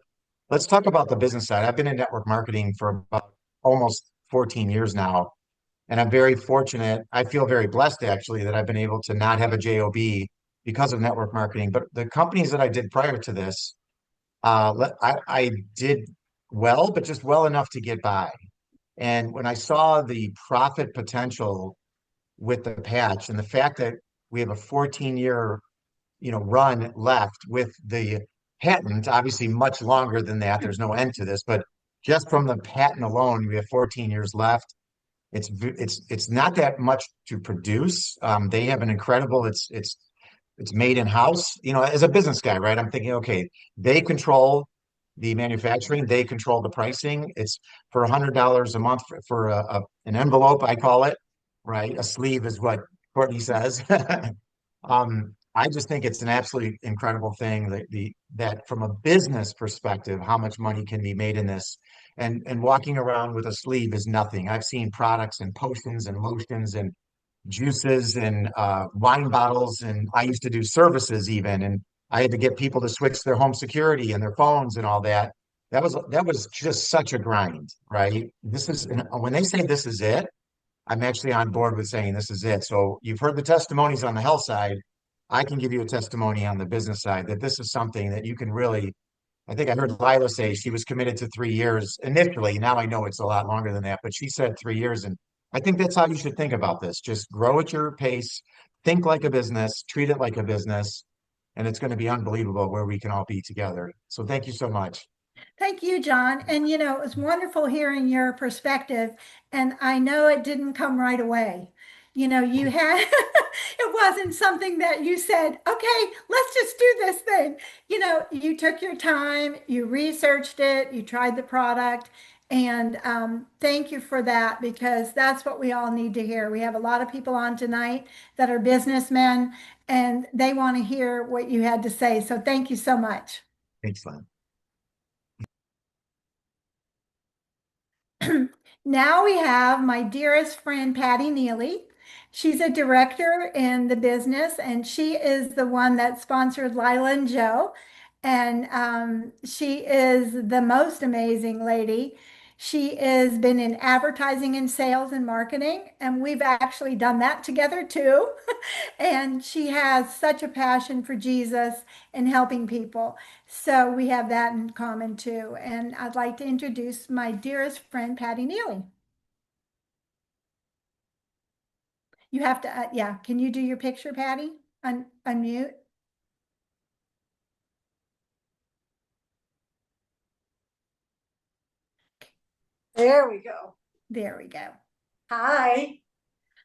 let's talk about the business side. I've been in network marketing for about almost 14 years now. And I'm very fortunate. I feel very blessed, actually, that I've been able to not have a job because of network marketing. But the companies that I did prior to this, I did well, but just well enough to get by. And when I saw the profit potential with the patch and the fact that we have a 14-year, run left with the patent, obviously much longer than that. There's no end to this, but just from the patent alone, we have 14 years left. It's not that much to produce. They have an incredible. It's made in house. As a business guy, right? I'm thinking, okay, they control the manufacturing. They control the pricing. It's for $100 a month for an envelope, I call it, right? A sleeve is what Courtney says. I just think it's an absolutely incredible thing that from a business perspective, how much money can be made in this. And walking around with a sleeve is nothing. I've seen products and potions and lotions and juices and wine bottles, and I used to do services even, and I had to get people to switch their home security and their phones and all that. That was just such a grind, right? This is when they say this is it, I'm actually on board with saying this is it. So you've heard the testimonies on the health side. I can give you a testimony on the business side that this is something that you can really. I think I heard Lila say she was committed to 3 years initially. Now I know it's a lot longer than that, but she said 3 years. And I think that's how you should think about this. Just grow at your pace, think like a business, treat it like a business, and it's going to be unbelievable where we can all be together. So thank you so much. Thank you, John. And it was wonderful hearing your perspective. And I know it didn't come right away. You had, it wasn't something that you said, okay, let's just do this thing. You took your time, you researched it, you tried the product. And thank you for that, because that's what we all need to hear. We have a lot of people on tonight that are businessmen, and they want to hear what you had to say. So thank you so much. Thanks, Len. Now we have my dearest friend, Patty Neely. She's a director in the business, and she is the one that sponsored Lila and Joe. And she is the most amazing lady. She has been in advertising and sales and marketing, and we've actually done that together too. And she has such a passion for Jesus and helping people. So we have that in common too. And I'd like to introduce my dearest friend, Patty Neely. You have to, yeah. Can you do your picture, Patty? Unmute. There we go. There we go. Hi.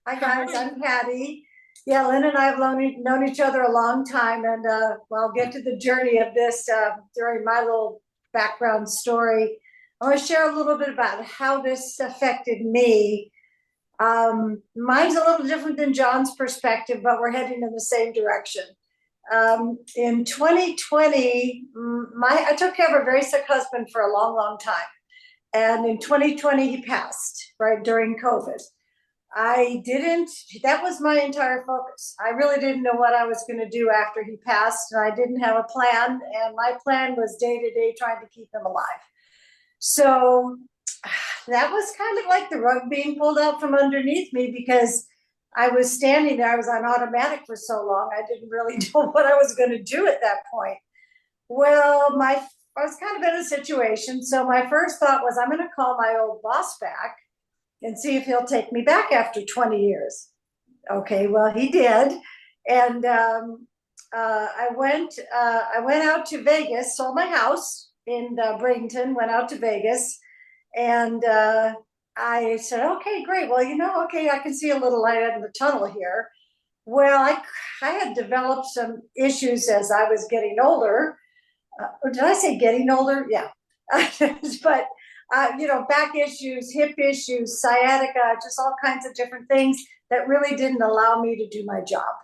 Hi, guys. I'm Patty. Yeah, Lynn and I have known each other a long time, and I'll get to the journey of this during my little background story. I want to share a little bit about how this affected me. Mine's a little different than John's perspective, but we're heading in the same direction. In 2020, I took care of a very sick husband for a long, long time. And in 2020, he passed, right, during COVID. That was my entire focus. I really didn't know what I was going to do after he passed, and I didn't have a plan. And my plan was day to day trying to keep him alive. So that was kind of like the rug being pulled out from underneath me, because I was standing there. I was on automatic for so long. I didn't really know what I was going to do at that point. Well, I was kind of in a situation. So my first thought was, I'm going to call my old boss back and see if he'll take me back after 20 years. Okay, well, he did. And I went out to Vegas, sold my house in Bradenton, went out to Vegas. And I said, okay, great. Well, okay, I can see a little light in the tunnel here. Well, I had developed some issues as I was getting older. Or did I say getting older? Yeah. But, back issues, hip issues, sciatica, just all kinds of different things that really didn't allow me to do my job.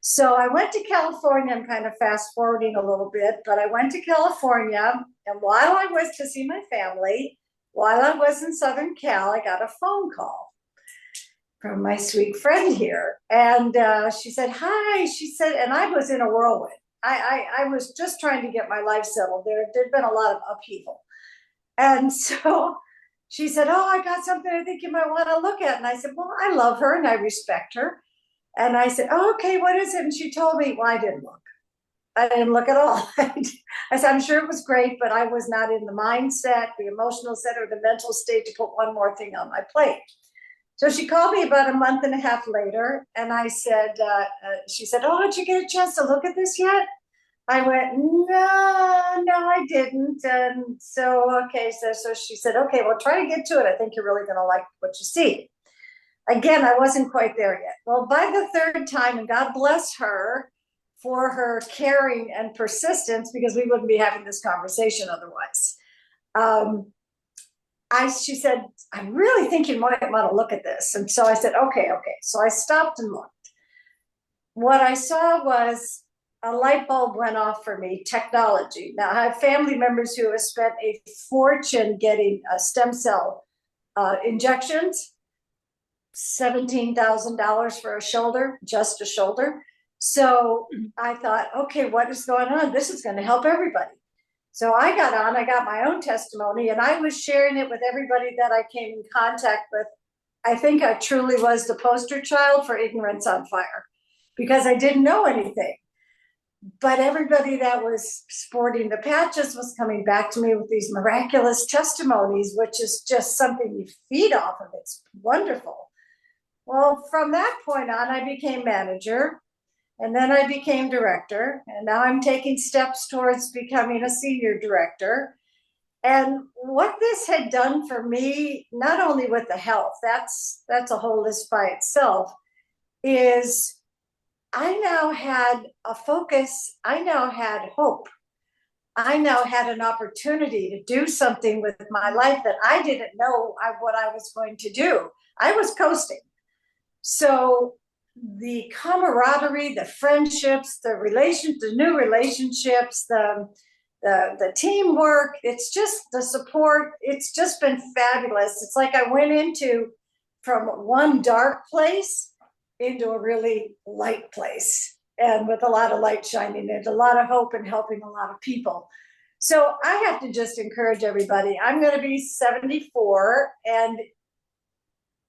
So I went to California. I'm kind of fast forwarding a little bit, but I went to California. And while I was to see my family, while I was in Southern Cal, I got a phone call from my sweet friend here. And she said, hi. She said, and I was in a whirlwind. I was just trying to get my life settled. There'd been a lot of upheaval. And so she said, oh, I got something I think you might want to look at. And I said, well, I love her and I respect her. And I said, oh, okay, what is it? And she told me, well, I didn't look. I didn't look at all. I said, I'm sure it was great, but I was not in the mindset, the emotional set, or the mental state to put one more thing on my plate. So she called me about a month and a half later, and I said, she said, oh, did you get a chance to look at this yet? I went, no, I didn't. And so, okay, so she said, okay, well, try to get to it. I think you're really going to like what you see. Again, I wasn't quite there yet. Well, by the third time, and God bless her for her caring and persistence, because we wouldn't be having this conversation otherwise. She said, I really think you might want to look at this. And so I said, okay. So I stopped and looked. What I saw was a light bulb went off for me, technology. Now, I have family members who have spent a fortune getting stem cell injections, $17,000 for a shoulder, just a shoulder. So I thought, okay, what is going on? This is going to help everybody. So I got my own testimony, and I was sharing it with everybody that I came in contact with. I think I truly was the poster child for ignorance on fire, because I didn't know anything. But everybody that was sporting the patches was coming back to me with these miraculous testimonies, which is just something you feed off of. It's wonderful. Well, from that point on, I became manager. And then I became director, and now I'm taking steps towards becoming a senior director. And what this had done for me, not only with the health, that's a whole list by itself, is I now had a focus. I now had hope. I now had an opportunity to do something with my life that I didn't know what I was going to do. I was coasting. So the camaraderie, the friendships, the new relationships, the teamwork, it's just the support. It's just been fabulous. It's like I went from one dark place into a really light place, and with a lot of light shining in, a lot of hope, and helping a lot of people. So I have to just encourage everybody. I'm going to be 74, and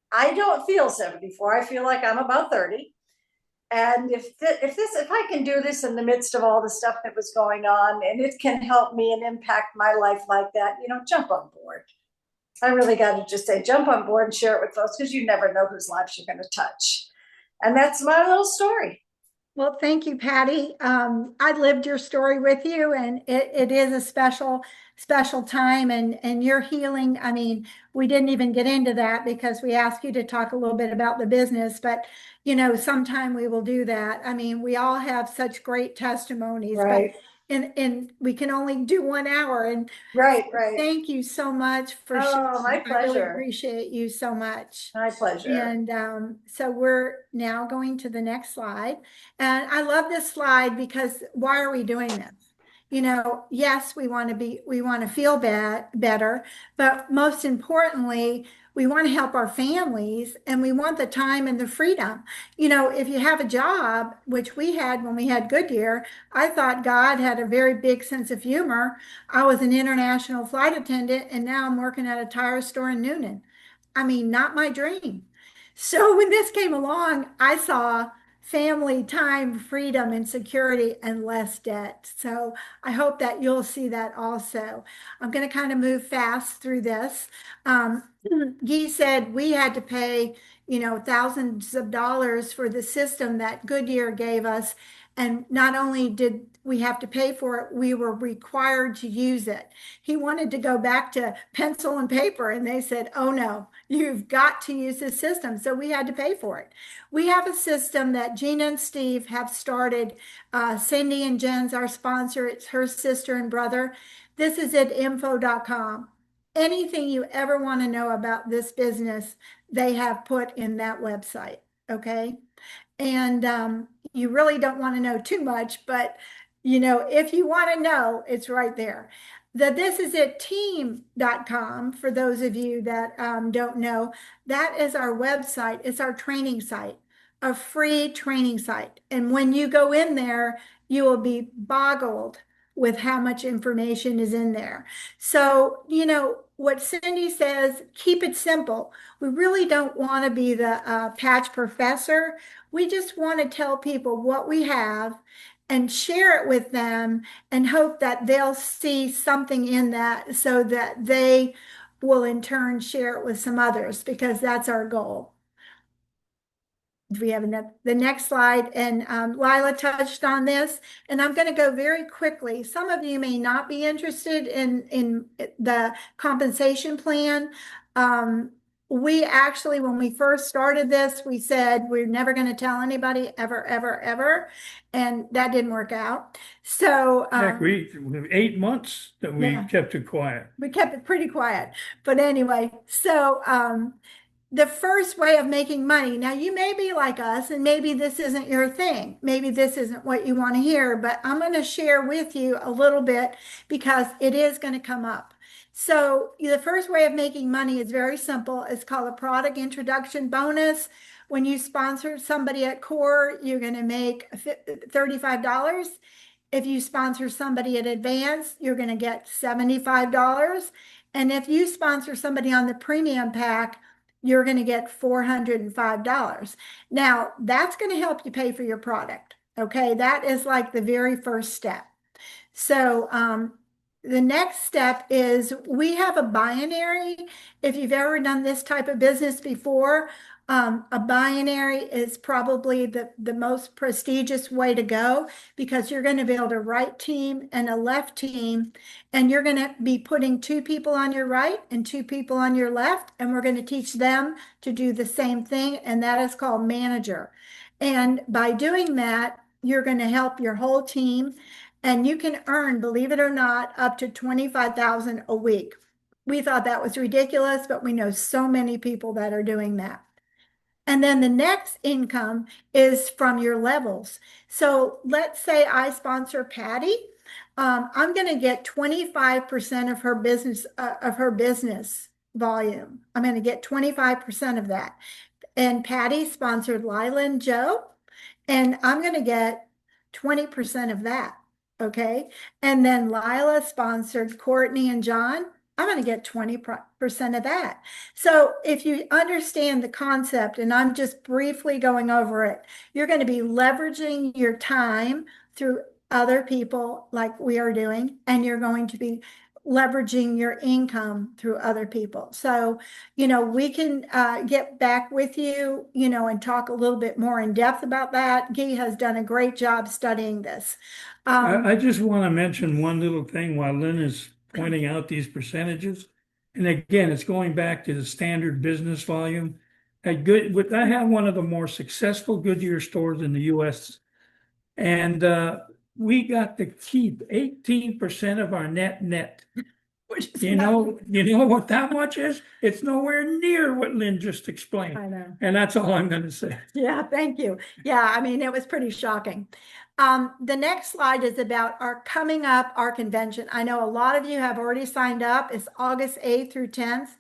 I don't feel 74. I feel like I'm about 30. And if I can do this in the midst of all the stuff that was going on, and it can help me and impact my life like that, jump on board. I really got to just say, jump on board and share it with folks, because you never know whose lives you're going to touch. And that's my little story. Well, thank you, Patty. I lived your story with you, and it is a special time, and your healing. I mean, we didn't even get into that because we asked you to talk a little bit about the business, but sometime we will do that. I mean, we all have such great testimonies, right. But and we can only do 1 hour. And right. Thank you so much for sharing. My pleasure. I really appreciate you so much. My pleasure. And so we're now going to the next slide. And I love this slide because why are we doing this? Yes, we want to feel better, but most importantly, we want to help our families, and we want the time and the freedom. If you have a job, which we had when we had Goodyear, I thought God had a very big sense of humor. I was an international flight attendant, and now I'm working at a tire store in Noonan. I mean, not my dream. So when this came along, I saw family time, freedom, and security, and less debt. So I hope that you'll see that also. I'm going to kind of move fast through this. Guy said we had to pay, thousands of dollars for the system that Goodyear gave us. And not only did we have to pay for it, we were required to use it. He wanted to go back to pencil and paper, and they said, oh no, you've got to use this system. So we had to pay for it. We have a system that Gina and Steve have started. Cindy and Jen's our sponsor. It's her sister and brother. This is at info.com. Anything you ever want to know about this business, they have put in that website. Okay. And you really don't want to know too much, but if you want to know, it's right there. This is at team.com. For those of you that don't know, that is our website. It's our training site, a free training site. And when you go in there, you will be boggled with how much information is in there. So, what Cindy says, keep it simple. We really don't want to be the patch professor. We just want to tell people what we have and share it with them and hope that they'll see something in that so that they will in turn share it with some others, because that's our goal. Do we have the next slide? And Lila touched on this, and I'm going to go very quickly. Some of you may not be interested in the compensation plan. we actually, when we first started this, we said we're never going to tell anybody ever, ever, ever. And that didn't work out. So, Heck, 8 months that we yeah, kept it quiet. we kept it pretty quiet. But anyway, so the first way of making money. Now, you may be like us, and maybe this isn't your thing. Maybe this isn't what you want to hear, but I'm going to share with you a little bit because it is going to come up. So, the first way of making money is very simple. It's called a product introduction bonus. When you sponsor somebody at Core, you're going to make $35. If you sponsor somebody at Advance, you're going to get $75. And if you sponsor somebody on the premium pack, you're going to get $405. Now, that's going to help you pay for your product. Okay, that is like the very first step. So, the next step is we have a binary. If you've ever done this type of business before, a binary is probably the most prestigious way to go because you're going to build a right team and a left team, and you're going to be putting 2 people on your right and 2 people on your left, and we're going to teach them to do the same thing, and that is called manager. And by doing that, you're going to help your whole team, and you can earn, believe it or not, up to $25,000 a week. We thought that was ridiculous, but we know so many people that are doing that. And then the next income is from your levels. So let's say I sponsor Patty. I'm going to get 25% of her business volume. I'm going to get 25% of that. And Patty sponsored Lila and Joe, and I'm going to get 20% of that. Okay. And then Lila sponsored Courtney and John. I'm going to get 20% of that. So if you understand the concept, and I'm just briefly going over it, you're going to be leveraging your time through other people like we are doing, and you're going to be leveraging your income through other people. So, we can get back with you, and talk a little bit more in depth about that. Guy has done a great job studying this. I just want to mention one little thing while Lynn is pointing out these percentages. And again, it's going back to the standard business volume. I have one of the more successful Goodyear stores in the US. And we got to keep 18% of our net. You know what that much is? It's nowhere near what Lynn just explained. I know. And that's all I'm going to say. Yeah, thank you. Yeah, I mean, it was pretty shocking. The next slide is about our convention. I know a lot of you have already signed up. It's August 8th through 10th.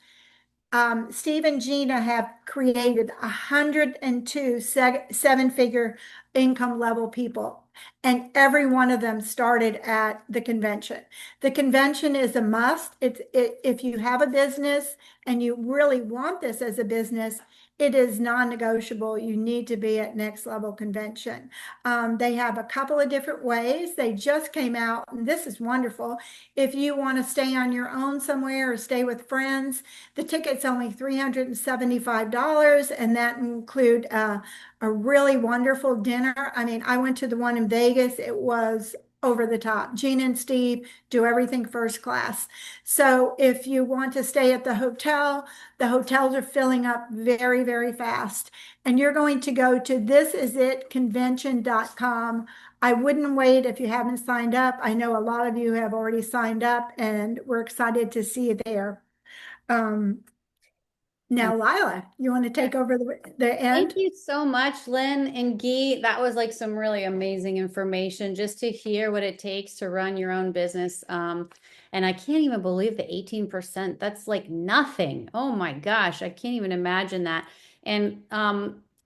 Steve and Gina have created 102 seven-figure income level people, and every one of them started at the convention. The convention is a must. If you have a business and you really want this as a business, it is non-negotiable. You need to be at Next Level Convention. They have a couple of different ways. They just came out, and this is wonderful. If you want to stay on your own somewhere or stay with friends, the ticket's only $375, and that include a really wonderful dinner. I mean, I went to the one in Vegas. It was over the top. Gina and Steve do everything first class. So if you want to stay at the hotels are filling up very, very fast. And you're going to go to thisisitconvention.com. I wouldn't wait if you haven't signed up. I know a lot of you have already signed up, and we're excited to see you there. Now, Lila, you want to take over the end? Thank you so much, Lynn and Guy. That was like some really amazing information just to hear what it takes to run your own business. And I can't even believe the 18%. That's like nothing. Oh my gosh, I can't even imagine that. And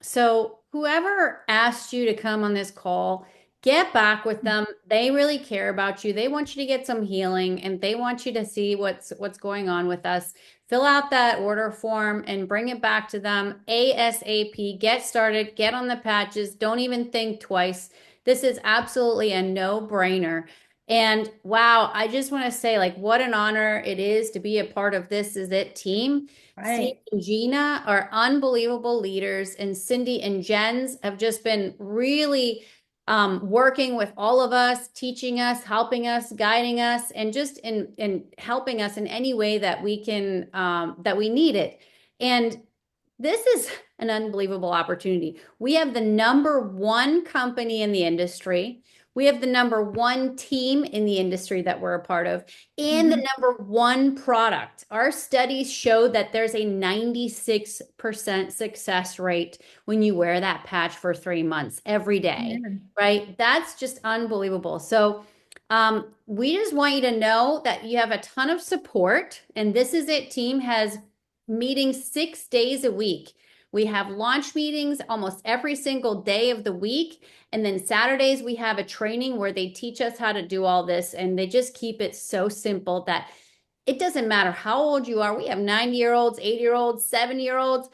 so whoever asked you to come on this call, get back with them. They really care about you. They want you to get some healing, and they want you to see what's going on with us. Fill out that order form and bring it back to them ASAP. Get started, get on the patches. Don't even think twice. This is absolutely a no-brainer. And wow, I just want to say, like, what an honor it is to be a part of This Is It team. Right. Steve and Gina are unbelievable leaders, and Cindy and Jens have just been really working with all of us, teaching us, helping us, guiding us, and just in helping us in any way that we can, that we need it. And this is an unbelievable opportunity. We have the #1 company in the industry. We have the #1 team in the industry that we're a part of, and the #1 product. Our studies show that there's a 96% success rate when you wear that patch for 3 months every day, right? That's just unbelievable. So we just want you to know that you have a ton of support, and This Is It team has meetings 6 days a week. We have launch meetings almost every single day of the week. And then Saturdays, we have a training where they teach us how to do all this. And they just keep it so simple that it doesn't matter how old you are. We have 90-year-olds, 80-year-olds, 70-year-olds,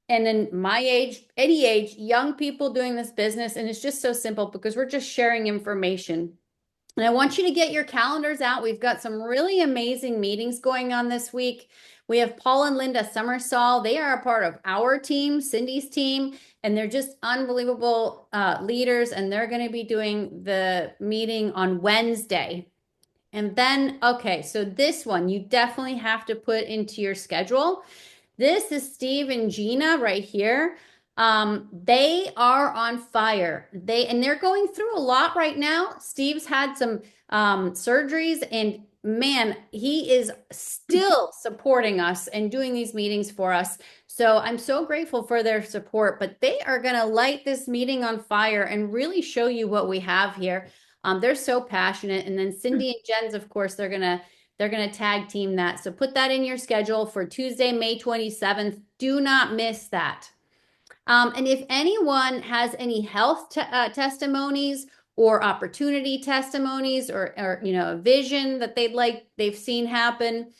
and then my age, any age, young people doing this business. And it's just so simple because we're just sharing information. And I want you to get your calendars out. We've got some really amazing meetings going on this week. We have Paul and Linda Summersall. They are a part of our team, Cindy's team, and they're just unbelievable leaders. And they're going to be doing the meeting on Wednesday. And then, okay, so this one you definitely have to put into your schedule. This is Steve and Gina right here. They are on fire. They're going through a lot right now. Steve's had some surgeries, and man, he is still supporting us and doing these meetings for us. So I'm so grateful for their support, but they are going to light this meeting on fire and really show you what we have here. They're so passionate. And then Cindy and Jen's, of course, they're going to tag team that. So put that in your schedule for Tuesday, May 27th. Do not miss that. And if anyone has any health testimonies or opportunity testimonies or a vision that they've seen happen,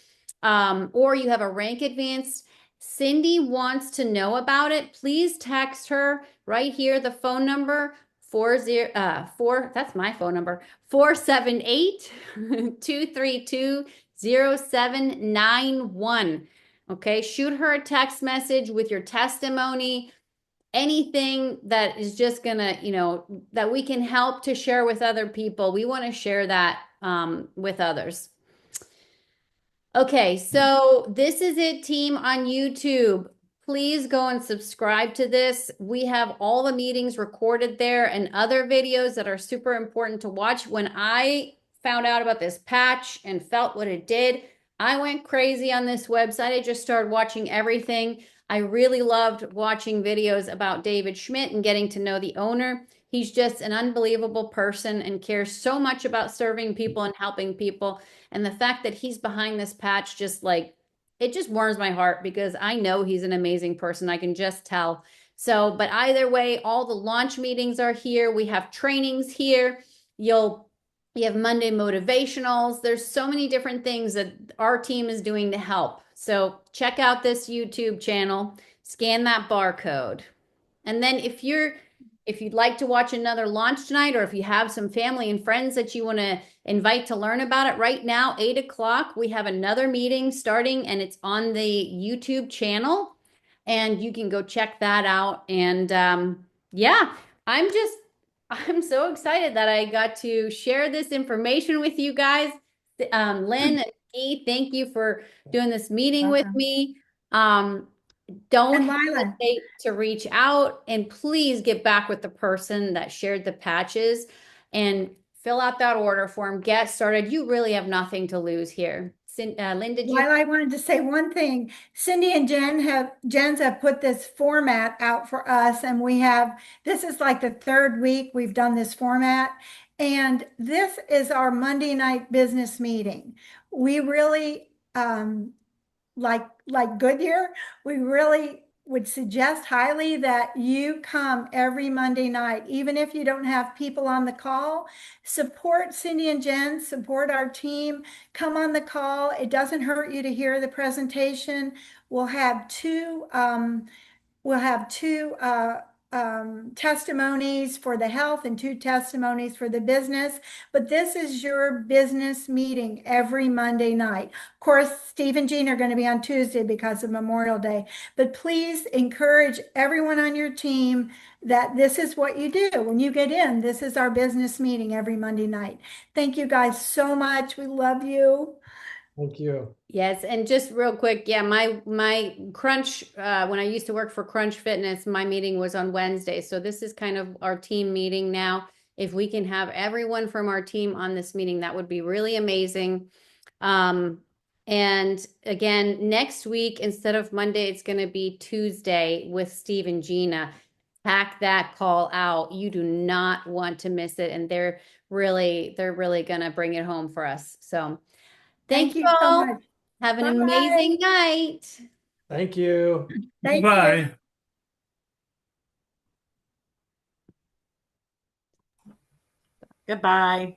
or you have a rank advance, Cindy wants to know about it. Please text her right here, the phone number 404, that's my phone number, 478-232-0791. Okay, shoot her a text message with your testimony, anything that is just gonna, that we can help to share with other people. We want to share that with others. Okay, so This Is It team on YouTube. Please go and subscribe to this. We have all the meetings recorded there and other videos that are super important to watch. When I found out about this patch and felt what it did, I went crazy on this website. I just started watching everything. I really loved watching videos about David Schmidt and getting to know the owner. He's just an unbelievable person and cares so much about serving people and helping people. And the fact that he's behind this patch it just warms my heart because I know he's an amazing person. I can just tell. So, but either way, all the launch meetings are here. We have trainings here. We have Monday motivationals. There's so many different things that our team is doing to help. So check out this YouTube channel, scan that barcode. And then if you'd like to watch another launch tonight, or if you have some family and friends that you want to invite to learn about it, right now, 8 o'clock, we have another meeting starting, and it's on the YouTube channel, and you can go check that out. And yeah, I'm so excited that I got to share this information with you guys. Lynn and Guy, thank you for doing this meeting with me. Don't hesitate to reach out, and please get back with the person that shared the patches and fill out that order form. Get started. You really have nothing to lose here. Linda, I wanted to say one thing. Cindy and Jens have put this format out for us, and this is like the 3rd week we've done this format. And this is our Monday night business meeting. We really, like Goodyear, we really would suggest highly that you come every Monday night, even if you don't have people on the call. Support Cindy and Jen, support our team, come on the call. It doesn't hurt you to hear the presentation. We'll have two testimonies for the health and 2 testimonies for the business, but this is your business meeting every Monday night. Of course, Steve and Jean are going to be on Tuesday because of Memorial Day, but please encourage everyone on your team that this is what you do. When you get in, this is our business meeting every Monday night. Thank you guys so much. We love you. Thank you. Yes, and just real quick, yeah, my Crunch when I used to work for Crunch Fitness, my meeting was on Wednesday. So this is kind of our team meeting now. If we can have everyone from our team on this meeting, that would be really amazing. And again, next week instead of Monday, it's going to be Tuesday with Steve and Gina. Pack that call out. You do not want to miss it, and they're really going to bring it home for us. So thank you you so all. much. Have an Bye. amazing night. Thank you. Thank you. Bye. Goodbye.